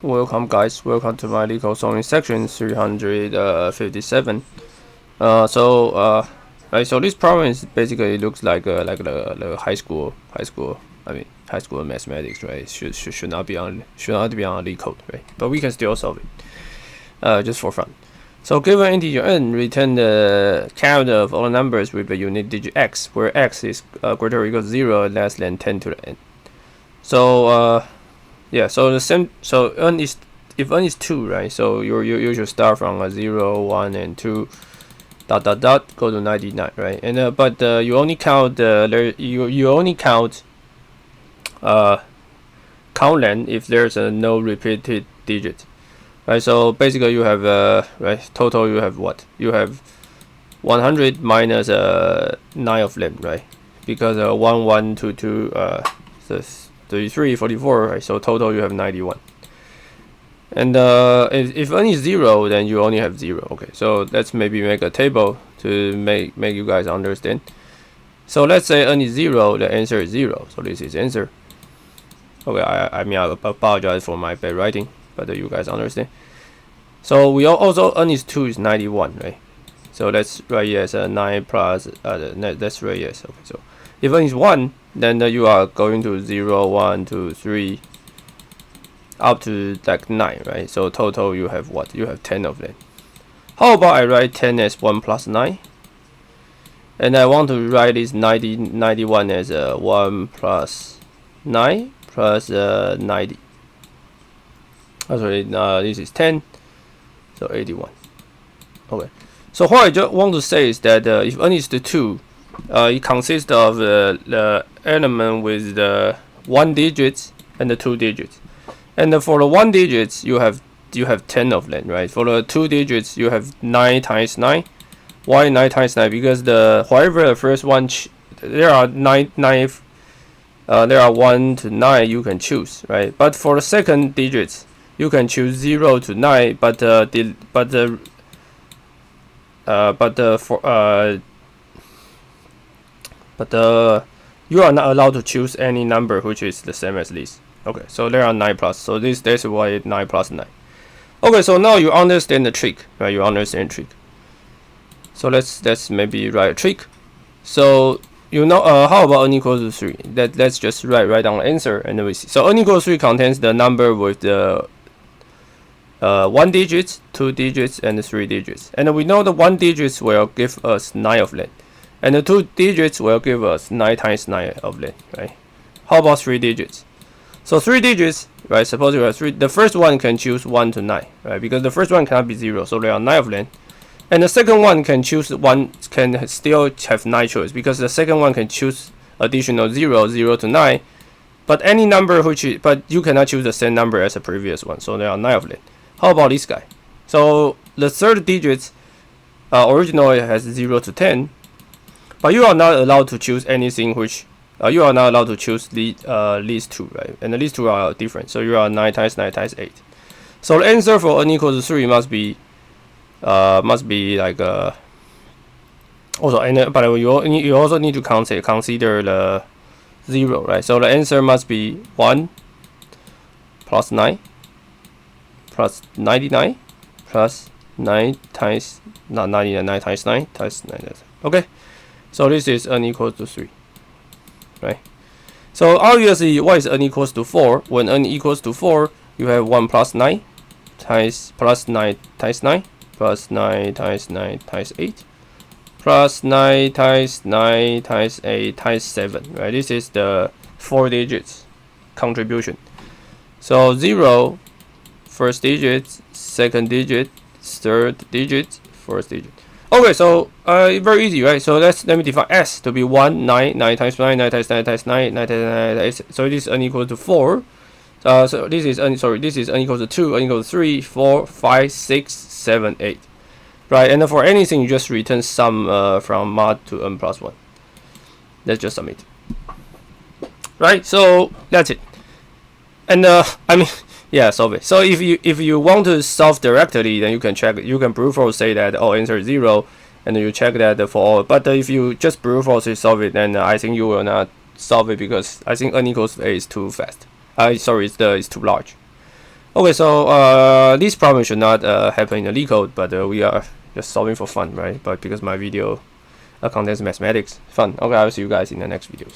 Welcome guys, welcome to my Leetcode solving section 357. So this problem is basically looks like the high school mathematics, right? Should not be on Leetcode, right? But we can still solve it just for fun. So given integer n, return the count of all numbers with the unique digit x, where x is greater or equal to 0, less than 10 to the n. So yeah, so the same. So n is, if n is 2, right? So you should start from 0, 1, and 2, dot dot dot, go to 99, right? And but you only count you only count count length if there's no repeated digit, right? So basically you have right, total you have what? You have 100 minus 9 of them, right? Because 1, 1, 2, 2, 33, 44, right? So total you have 91. And if n is 0, then you only have 0. Okay, so let's maybe make a table to make you guys understand. So let's say n is 0, the answer is 0. So this is answer. Okay, I mean I apologize for my bad writing, but you guys understand. So we also n is 2 is 91, right? So let's write it as 9 plus let's write it as, okay. So if n is 1, then you are going to 0, 1, 2, 3, up to like 9, right? So total you have what? You have 10 of them. How about I write 10 as 1 plus 9? And I want to write this 91 as 1 plus 9 plus 90. Oh, sorry, this is 10, so 81. Okay. So what I just want to say is that if n is the 2, it consists of the element with the 1 digit and the 2 digits. And for the 1 digits, you have 10 of them, right? For the 2 digits, you have 9 times 9. Why 9 times 9? Because however the first one, there are 9, there are 1 to 9 you can choose, right? But for the second digits, you can choose 0 to 9, but you are not allowed to choose any number which is the same as this. Okay, so there are 9 plus. So that's why it's 9 plus 9. Okay, so now you understand the trick, right? You understand the trick. So let's maybe write a trick. So you know, how about n equals to 3? Let's just write down the answer and then we see. So n equals 3 contains the number with the 1 digit, 2 digits, and 3 digits. And we know the 1 digits will give us 9 of them, and the 2 digits will give us 9 times 9 of them, right? How about 3 digits? So 3 digits, right? Suppose you have 3. The first one can choose 1 to 9, right? Because the first one cannot be 0, so there are 9 of them. And the second one can choose 1, can still have 9 choices, because the second one can choose additional 0, 0 to 9. But any number but you cannot choose the same number as the previous one, so there are 9 of them. How about this guy? So the third digit originally has 0 to 10, but you are not allowed to choose anything which you are not allowed to choose these two, right? And these two are different, so you are 9 times 9 times 8. So the answer for n equals to 3 must be like also, and but you also need to consider the 0, right? So the answer must be 1 plus 9 plus 99 plus 9 times, not 99, 9 times 9 times 9. Okay, so this is n equals to 3, right? So obviously, why is n equals to 4? When n equals to 4, you have 1 plus 9 times plus 9 times 9 plus 9 times 9 times 8 plus 9 times 9 times 8 times 7, right? This is the 4 digits contribution. So 0, first digit, second digit, third digit, fourth digit. Okay, so very easy, right? So let me define s to be 1, 9, 9 times 9, 9 times 9 times 9, 9 times 9 times 8. So this is n equal to 4. So this is n equals to 2, n equals to 3, 4, 5, 6, 7, 8. Right, and for anything you just return sum from mod to n plus 1. Let's just submit. Right, so that's it. And I mean, yeah, solve it. So if you want to solve directly, then you can check. You can brute force say that answer is 0, and then you check that for all. But if you just brute force solve it, then I think you will not solve it, because I think n equals to 8 is too fast. Sorry, it's too large. Okay, so this problem should not happen in the Leetcode, but we are just solving for fun, right? But because my video contains mathematics, fun. Okay, I'll see you guys in the next video.